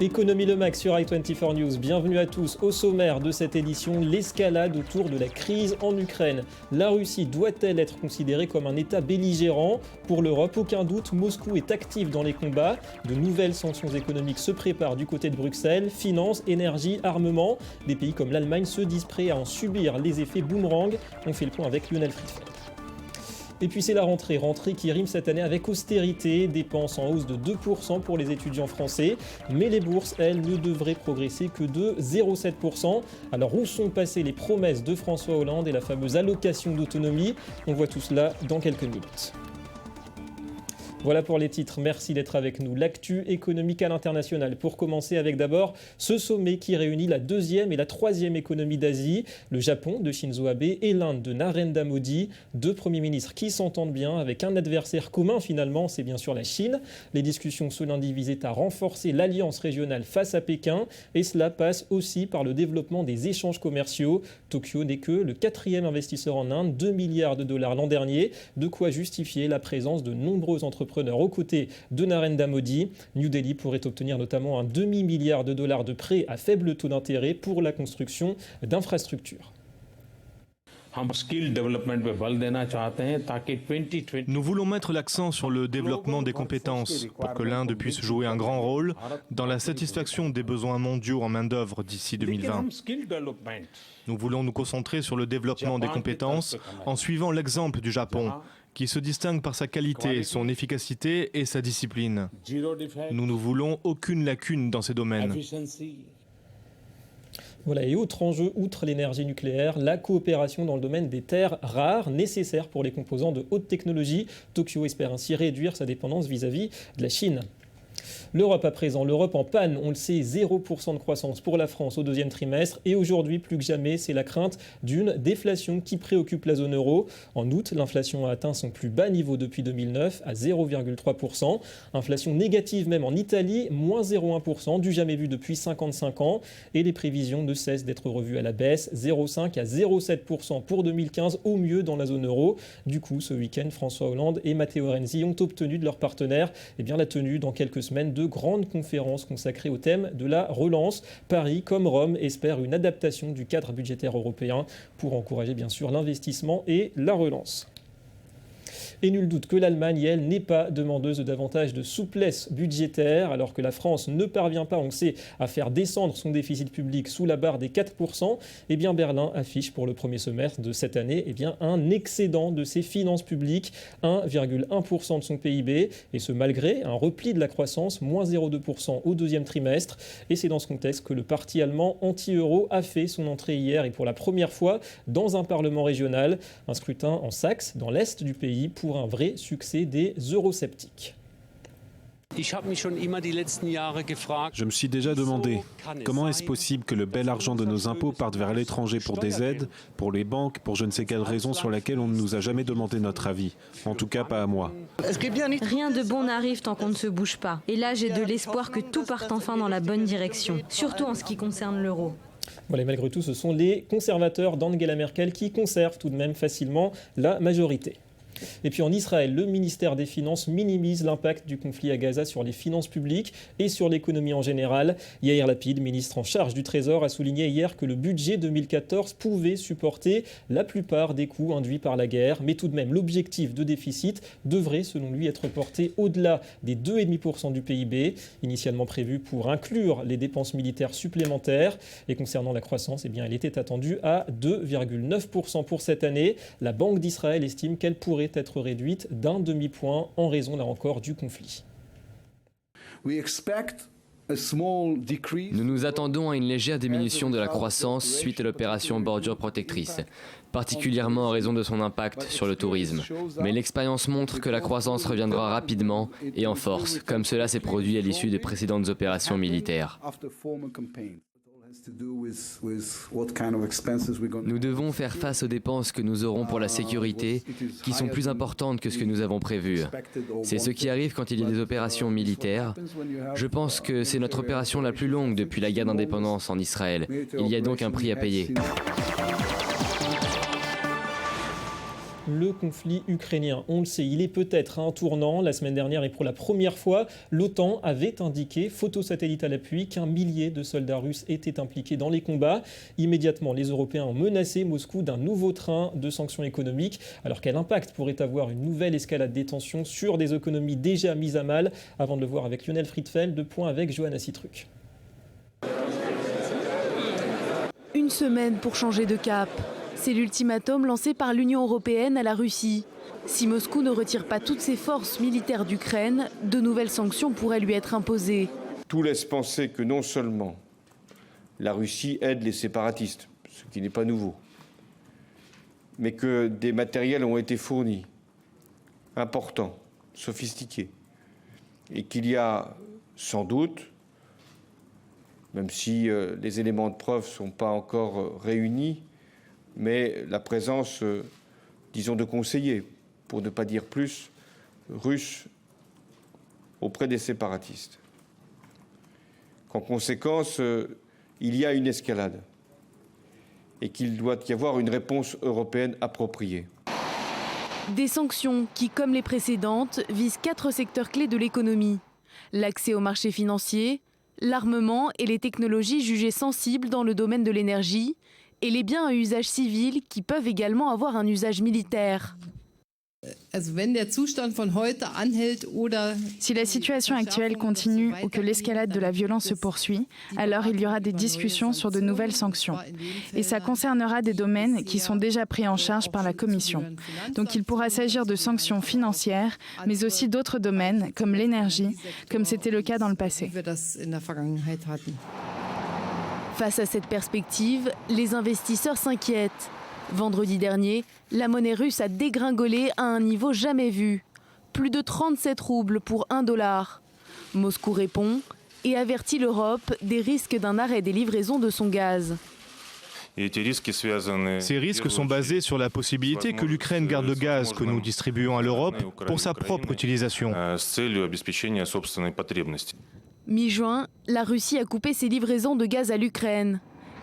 Économie le Max sur i24 News. Bienvenue à tous. Au sommaire de cette édition, l'escalade autour de la crise en Ukraine. La Russie doit-elle être considérée comme un État belligérant ? Pour l'Europe, aucun doute, Moscou est actif dans les combats. De nouvelles sanctions économiques se préparent du côté de Bruxelles. Finances, énergie, armement. Des pays comme l'Allemagne se disent prêts à en subir les effets boomerang. On fait le point avec Lionel Friedfeld. Et puis c'est la rentrée qui rime cette année avec austérité, dépenses en hausse de 2% pour les étudiants français, mais les bourses, elles, ne devraient progresser que de 0,7%. Alors où sont passées les promesses de François Hollande et la fameuse allocation d'autonomie ? On voit tout cela dans quelques minutes. Voilà pour les titres, merci d'être avec nous. L'actu économique à l'international. Pour commencer avec d'abord ce sommet qui réunit la deuxième et la troisième économie d'Asie, le Japon de Shinzo Abe et l'Inde de Narendra Modi, deux premiers ministres qui s'entendent bien avec un adversaire commun finalement, c'est bien sûr la Chine. Les discussions ce lundi visaient à renforcer l'alliance régionale face à Pékin et cela passe aussi par le développement des échanges commerciaux. Tokyo n'est que le quatrième investisseur en Inde, 2 milliards de dollars l'an dernier, de quoi justifier la présence de nombreux entrepreneurs aux côtés de Narendra Modi. New Delhi pourrait obtenir notamment un demi-milliard de dollars de prêts à faible taux d'intérêt pour la construction d'infrastructures. Nous voulons mettre l'accent sur le développement des compétences pour que l'Inde puisse jouer un grand rôle dans la satisfaction des besoins mondiaux en main-d'œuvre d'ici 2020. Nous voulons nous concentrer sur le développement des compétences en suivant l'exemple du Japon, qui se distingue par sa qualité, son efficacité et sa discipline. Nous ne voulons aucune lacune dans ces domaines. Voilà, et autre enjeu, outre l'énergie nucléaire, la coopération dans le domaine des terres rares nécessaires pour les composants de haute technologie. Tokyo espère ainsi réduire sa dépendance vis-à-vis de la Chine. L'Europe à présent, l'Europe en panne, on le sait, 0% de croissance pour la France au deuxième trimestre et aujourd'hui plus que jamais c'est la crainte d'une déflation qui préoccupe la zone euro. En août, l'inflation a atteint son plus bas niveau depuis 2009 à 0,3%. Inflation négative même en Italie, moins 0,1%, du jamais vu depuis 55 ans et les prévisions ne cessent d'être revues à la baisse, 0,5 à 0,7% pour 2015 au mieux dans la zone euro. Du coup, ce week-end, François Hollande et Matteo Renzi ont obtenu de leurs partenaires la tenue dans quelques semaines de grandes conférences consacrées au thème de la relance. Paris, comme Rome, espère une adaptation du cadre budgétaire européen pour encourager bien sûr l'investissement et la relance. Et nul doute que l'Allemagne, elle, n'est pas demandeuse de davantage de souplesse budgétaire, alors que la France ne parvient pas, on le sait, à faire descendre son déficit public sous la barre des 4%. Eh bien, Berlin affiche pour le premier semestre de cette année un excédent de ses finances publiques, 1,1% de son PIB, et ce malgré un repli de la croissance, moins 0,2% au deuxième trimestre. Et c'est dans ce contexte que le parti allemand anti-euro a fait son entrée hier et pour la première fois dans un parlement régional, un scrutin en Saxe, dans l'est du pays, pour un vrai succès des eurosceptiques. Je me suis déjà demandé, comment est-ce possible que le bel argent de nos impôts parte vers l'étranger pour des aides, pour les banques, pour je ne sais quelle raison sur laquelle on ne nous a jamais demandé notre avis. En tout cas, pas à moi. Rien de bon n'arrive tant qu'on ne se bouge pas. Et là, j'ai de l'espoir que tout parte enfin dans la bonne direction, surtout en ce qui concerne l'euro. Voilà, et malgré tout, ce sont les conservateurs d'Angela Merkel qui conservent tout de même facilement la majorité. Et puis en Israël, le ministère des Finances minimise l'impact du conflit à Gaza sur les finances publiques et sur l'économie en général. Yair Lapid, ministre en charge du Trésor, a souligné hier que le budget 2014 pouvait supporter la plupart des coûts induits par la guerre. Mais tout de même, l'objectif de déficit devrait, selon lui, être porté au-delà des 2,5% du PIB, initialement prévu pour inclure les dépenses militaires supplémentaires. Et concernant la croissance, elle était attendue à 2,9% pour cette année. La Banque d'Israël estime qu'elle pourrait être réduite d'un demi-point en raison, là encore, du conflit. Nous nous attendons à une légère diminution de la croissance suite à l'opération bordure protectrice, particulièrement en raison de son impact sur le tourisme. Mais l'expérience montre que la croissance reviendra rapidement et en force, comme cela s'est produit à l'issue des précédentes opérations militaires. Nous devons faire face aux dépenses que nous aurons pour la sécurité, qui sont plus importantes que ce que nous avons prévu. C'est ce qui arrive quand il y a des opérations militaires. Je pense que c'est notre opération la plus longue depuis la guerre d'indépendance en Israël. Il y a donc un prix à payer. le conflit ukrainien. On le sait, il est peut-être à un tournant. La semaine dernière et pour la première fois, l'OTAN avait indiqué, photosatellite à l'appui, qu'un millier de soldats russes étaient impliqués dans les combats. Immédiatement, les Européens ont menacé Moscou d'un nouveau train de sanctions économiques. Alors quel impact pourrait avoir une nouvelle escalade des tensions sur des économies déjà mises à mal? Avant de le voir avec Lionel Friedfeld, 2 points avec Johanna Citruc. Une semaine pour changer de cap. C'est l'ultimatum lancé par l'Union européenne à la Russie. Si Moscou ne retire pas toutes ses forces militaires d'Ukraine, de nouvelles sanctions pourraient lui être imposées. Tout laisse penser que non seulement la Russie aide les séparatistes, ce qui n'est pas nouveau, mais que des matériels ont été fournis, importants, sophistiqués, et qu'il y a sans doute, même si les éléments de preuve ne sont pas encore réunis, mais la présence, disons, de conseillers, pour ne pas dire plus, russes auprès des séparatistes. Qu'en conséquence, il y a une escalade et qu'il doit y avoir une réponse européenne appropriée. Des sanctions qui, comme les précédentes, visent 4 secteurs clés de l'économie. L'accès aux marchés financiers, l'armement et les technologies jugées sensibles dans le domaine de l'énergie, et les biens à usage civil qui peuvent également avoir un usage militaire. Si la situation actuelle continue ou que l'escalade de la violence se poursuit, alors il y aura des discussions sur de nouvelles sanctions. Et ça concernera des domaines qui sont déjà pris en charge par la Commission. Donc il pourra s'agir de sanctions financières, mais aussi d'autres domaines comme l'énergie, comme c'était le cas dans le passé. Face à cette perspective, les investisseurs s'inquiètent. Vendredi dernier, la monnaie russe a dégringolé à un niveau jamais vu. Plus de 37 roubles pour $1. Moscou répond et avertit l'Europe des risques d'un arrêt des livraisons de son gaz. Ces risques sont basés sur la possibilité que l'Ukraine garde le gaz que nous distribuons à l'Europe pour sa propre utilisation. Mi-juin, la Russie a coupé ses livraisons de gaz à l'Ukraine.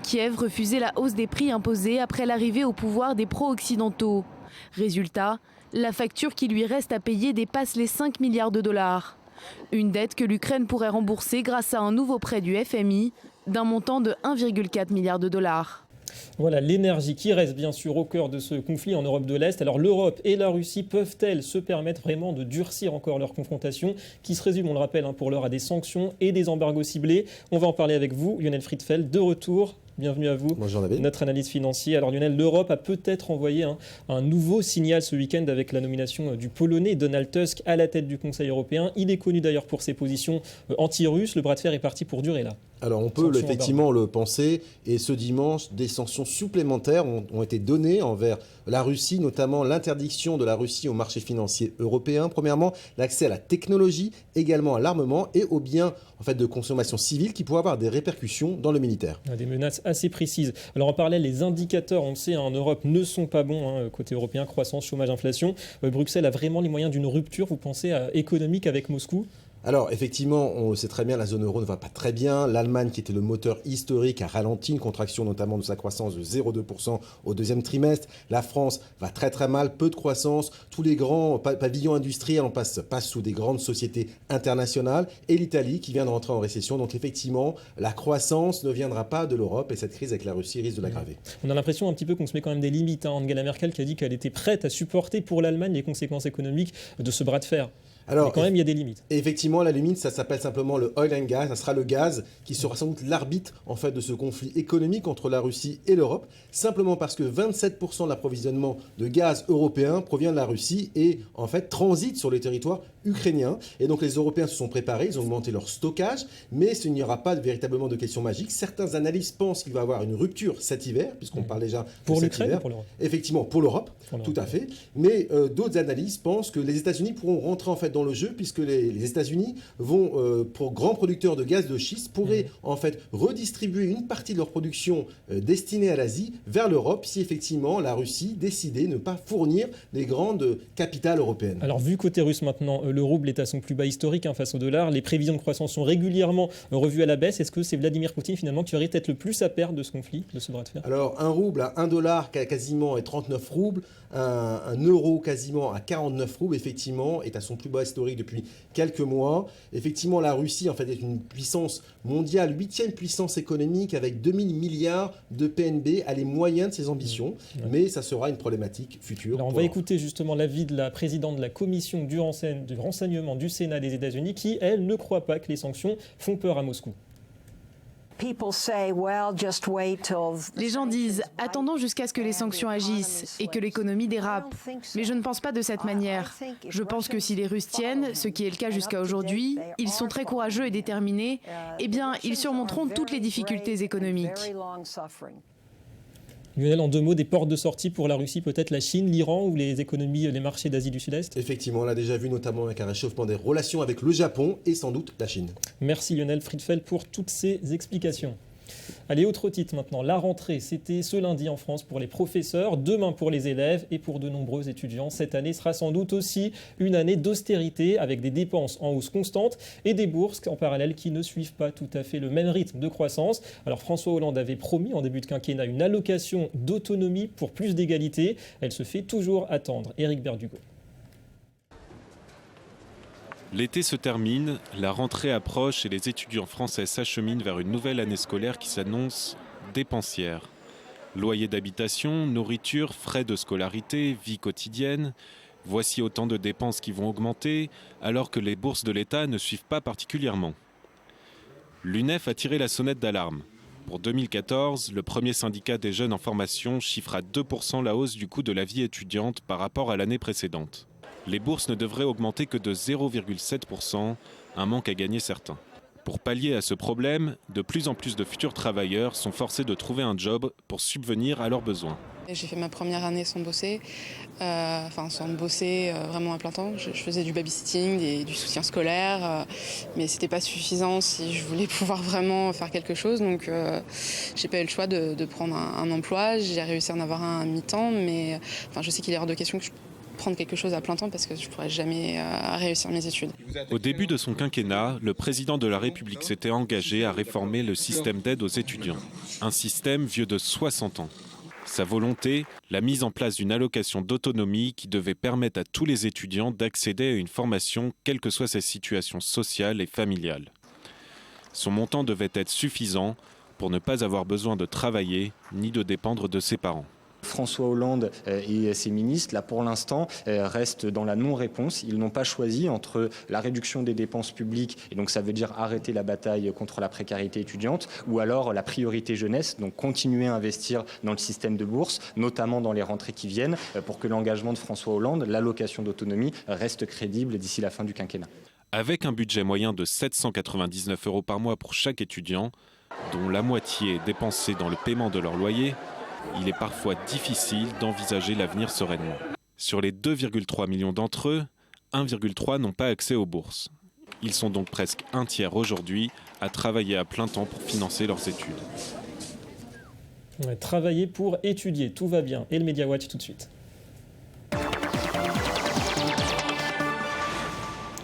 Kiev refusait la hausse des prix imposés après l'arrivée au pouvoir des pro-occidentaux. Résultat, la facture qui lui reste à payer dépasse les 5 milliards de dollars. Une dette que l'Ukraine pourrait rembourser grâce à un nouveau prêt du FMI d'un montant de 1,4 milliard de dollars. Voilà l'énergie qui reste bien sûr au cœur de ce conflit en Europe de l'Est. Alors l'Europe et la Russie peuvent-elles se permettre vraiment de durcir encore leur confrontation qui se résume, on le rappelle, pour l'heure à des sanctions et des embargos ciblés? On va en parler avec vous, Lionel Friedfeld, de retour. Bienvenue à vous, bonjour David. Notre analyse financière. Alors Lionel, l'Europe a peut-être envoyé un nouveau signal ce week-end avec la nomination du Polonais Donald Tusk à la tête du Conseil européen. Il est connu d'ailleurs pour ses positions anti-russes. Le bras de fer est parti pour durer là. Alors on peut effectivement le penser, et ce dimanche, des sanctions supplémentaires ont été données envers la Russie, notamment l'interdiction de la Russie au marché financier européen. Premièrement, l'accès à la technologie, également à l'armement et aux biens de consommation civile qui pourraient avoir des répercussions dans le militaire. Des menaces assez précises. Alors en parallèle, les indicateurs, on le sait, en Europe ne sont pas bons, côté européen, croissance, chômage, inflation. Bruxelles a vraiment les moyens d'une rupture, vous pensez, économique avec Moscou ? Alors effectivement, on le sait très bien, la zone euro ne va pas très bien. L'Allemagne, qui était le moteur historique, a ralenti, une contraction notamment de sa croissance de 0,2% au deuxième trimestre. La France va très très mal, peu de croissance. Tous les grands pavillons industriels passent sous des grandes sociétés internationales. Et l'Italie qui vient de rentrer en récession. Donc effectivement, la croissance ne viendra pas de l'Europe et cette crise avec la Russie risque de l'aggraver. On a l'impression un petit peu qu'on se met quand même des limites. Angela Merkel qui a dit qu'elle était prête à supporter pour l'Allemagne les conséquences économiques de ce bras de fer. Alors, mais quand même, il y a des limites. Effectivement, la limite, ça s'appelle simplement le oil and gas. Ça sera le gaz qui sera sans doute l'arbitre de ce conflit économique entre la Russie et l'Europe. Simplement parce que 27% de l'approvisionnement de gaz européen provient de la Russie et transite sur le territoire ukrainien. Et donc les Européens se sont préparés, ils ont augmenté leur stockage, mais il n'y aura pas véritablement de question magique. Certains analystes pensent qu'il va y avoir une rupture cet hiver, puisqu'on parle déjà pour de l'Ukraine, cet hiver. Pour l'Europe. Effectivement, pour l'Europe, tout à fait. Mais d'autres analystes pensent que les États-Unis pourront rentrer dans le jeu, puisque les États-Unis vont, pour grands producteurs de gaz de schiste, pourraient en fait redistribuer une partie de leur production destinée à l'Asie vers l'Europe si effectivement la Russie décidait de ne pas fournir les grandes capitales européennes. Alors vu côté russe maintenant, le rouble est à son plus bas historique face au dollar, les prévisions de croissance sont régulièrement revues à la baisse. Est-ce que c'est Vladimir Poutine finalement qui aurait peut-être le plus à perdre de ce conflit, de ce bras de fer? Alors un rouble à 1 dollar quasiment est 39 roubles, un euro quasiment à 49 roubles effectivement est à son plus bas historique depuis quelques mois. Effectivement la Russie en fait est une puissance mondiale, 8e puissance économique avec 2000 milliards de PNB, elle est moyenne de ses ambitions, mais ça sera une problématique future. Alors on va écouter justement l'avis de la présidente de la commission du renseignement du Sénat des États-Unis qui, elle, ne croit pas que les sanctions font peur à Moscou. Les gens disent « attendons jusqu'à ce que les sanctions agissent et que l'économie dérape ». Mais je ne pense pas de cette manière. Je pense que si les Russes tiennent, ce qui est le cas jusqu'à aujourd'hui, ils sont très courageux et déterminés, eh bien ils surmonteront toutes les difficultés économiques. Lionel, en 2 mots, des portes de sortie pour la Russie, peut-être la Chine, l'Iran ou les économies, les marchés d'Asie du Sud-Est? Effectivement, on l'a déjà vu notamment avec un réchauffement des relations avec le Japon et sans doute la Chine. Merci Lionel Friedfeld pour toutes ces explications. Allez, autre titre maintenant. La rentrée, c'était ce lundi en France pour les professeurs, demain pour les élèves et pour de nombreux étudiants. Cette année sera sans doute aussi une année d'austérité avec des dépenses en hausse constante et des bourses en parallèle qui ne suivent pas tout à fait le même rythme de croissance. Alors François Hollande avait promis en début de quinquennat une allocation d'autonomie pour plus d'égalité. Elle se fait toujours attendre. Éric Berdugo. L'été se termine, la rentrée approche et les étudiants français s'acheminent vers une nouvelle année scolaire qui s'annonce dépensière. Loyer d'habitation, nourriture, frais de scolarité, vie quotidienne. Voici autant de dépenses qui vont augmenter alors que les bourses de l'État ne suivent pas particulièrement. L'UNEF a tiré la sonnette d'alarme. Pour 2014, le premier syndicat des jeunes en formation chiffre à 2% la hausse du coût de la vie étudiante par rapport à l'année précédente. Les bourses ne devraient augmenter que de 0,7%, un manque à gagner certain. Pour pallier à ce problème, de plus en plus de futurs travailleurs sont forcés de trouver un job pour subvenir à leurs besoins. J'ai fait ma première année sans bosser, vraiment à plein temps. Je faisais du babysitting, du soutien scolaire, mais c'était pas suffisant si je voulais pouvoir vraiment faire quelque chose. Donc j'ai pas eu le choix de prendre un emploi. J'ai réussi à en avoir un à mi-temps, mais je sais qu'il est hors de question que je prendre quelque chose à plein temps parce que je ne pourrais jamais réussir mes études. Au début de son quinquennat, le président de la République s'était engagé à réformer le système d'aide aux étudiants. Un système vieux de 60 ans. Sa volonté, la mise en place d'une allocation d'autonomie qui devait permettre à tous les étudiants d'accéder à une formation quelle que soit sa situation sociale et familiale. Son montant devait être suffisant pour ne pas avoir besoin de travailler ni de dépendre de ses parents. François Hollande et ses ministres, là pour l'instant, restent dans la non-réponse. Ils n'ont pas choisi entre la réduction des dépenses publiques, et donc ça veut dire arrêter la bataille contre la précarité étudiante, ou alors la priorité jeunesse, donc continuer à investir dans le système de bourse, notamment dans les rentrées qui viennent, pour que l'engagement de François Hollande, l'allocation d'autonomie, reste crédible d'ici la fin du quinquennat. Avec un budget moyen de 799 € par mois pour chaque étudiant, dont la moitié est dépensée dans le paiement de leur loyer, il est parfois difficile d'envisager l'avenir sereinement. Sur les 2,3 millions d'entre eux, 1,3 n'ont pas accès aux bourses. Ils sont donc presque un tiers aujourd'hui à travailler à plein temps pour financer leurs études. Travailler pour étudier, tout va bien. Et le Media Watch tout de suite.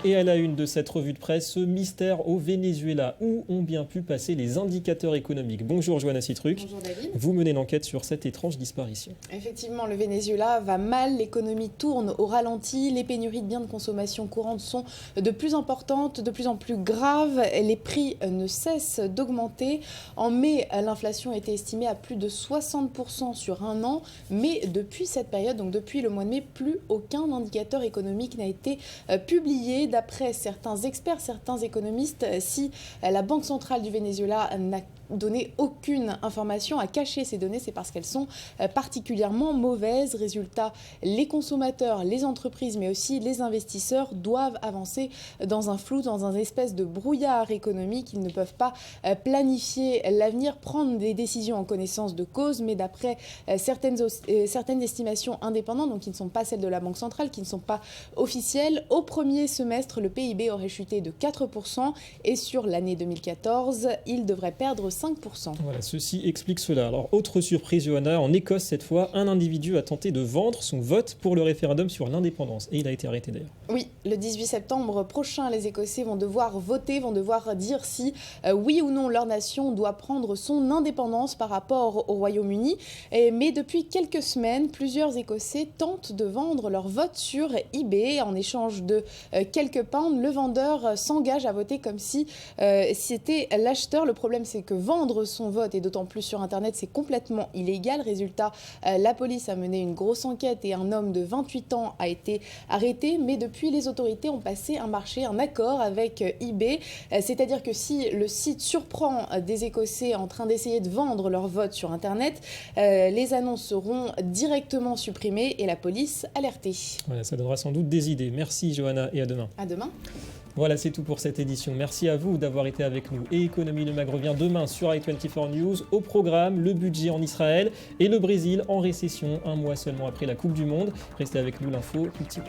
Et à la une de cette revue de presse, ce mystère au Venezuela. Où ont bien pu passer les indicateurs économiques? Bonjour Johanna Citruc. Bonjour David. Vous menez l'enquête sur cette étrange disparition. Effectivement, le Venezuela va mal, l'économie tourne au ralenti, les pénuries de biens de consommation courante sont de plus importantes, de plus en plus graves, les prix ne cessent d'augmenter. En mai, l'inflation était estimée à plus de 60% sur un an, mais depuis cette période, donc depuis le mois de mai, plus aucun indicateur économique n'a été publié. D'après certains experts, certains économistes, si la Banque centrale du Venezuela n'a donner aucune information, à cacher ces données, c'est parce qu'elles sont particulièrement mauvaises. Résultat, les consommateurs, les entreprises, mais aussi les investisseurs doivent avancer dans un flou, dans un espèce de brouillard économique. Ils ne peuvent pas planifier l'avenir, prendre des décisions en connaissance de cause, mais d'après certaines estimations indépendantes, donc qui ne sont pas celles de la Banque centrale, qui ne sont pas officielles, au premier semestre, le PIB aurait chuté de 4% et sur l'année 2014, il devrait perdre 5%. Voilà, ceci explique cela. Alors, autre surprise, Johanna, en Écosse cette fois, un individu a tenté de vendre son vote pour le référendum sur l'indépendance. Et il a été arrêté d'ailleurs. Oui, le 18 septembre prochain, les Écossais vont devoir voter, vont devoir dire si oui ou non leur nation doit prendre son indépendance par rapport au Royaume-Uni. Mais depuis quelques semaines, plusieurs Écossais tentent de vendre leur vote sur eBay. En échange de quelques pounds, le vendeur s'engage à voter comme si c'était l'acheteur. Le problème, c'est que vendre son vote, et d'autant plus sur Internet, c'est complètement illégal. Résultat, la police a mené une grosse enquête et un homme de 28 ans a été arrêté. Mais depuis, les autorités ont passé un accord avec eBay. C'est-à-dire que si le site surprend des Écossais en train d'essayer de vendre leur vote sur Internet, les annonces seront directement supprimées et la police alertée. Voilà, ça donnera sans doute des idées. Merci Johanna et à demain. À demain. Voilà, c'est tout pour cette édition. Merci à vous d'avoir été avec nous. Et Économie Le Mag revient demain sur i24 News. Au programme, le budget en Israël et le Brésil en récession, un mois seulement après la Coupe du Monde. Restez avec nous, l'info continue.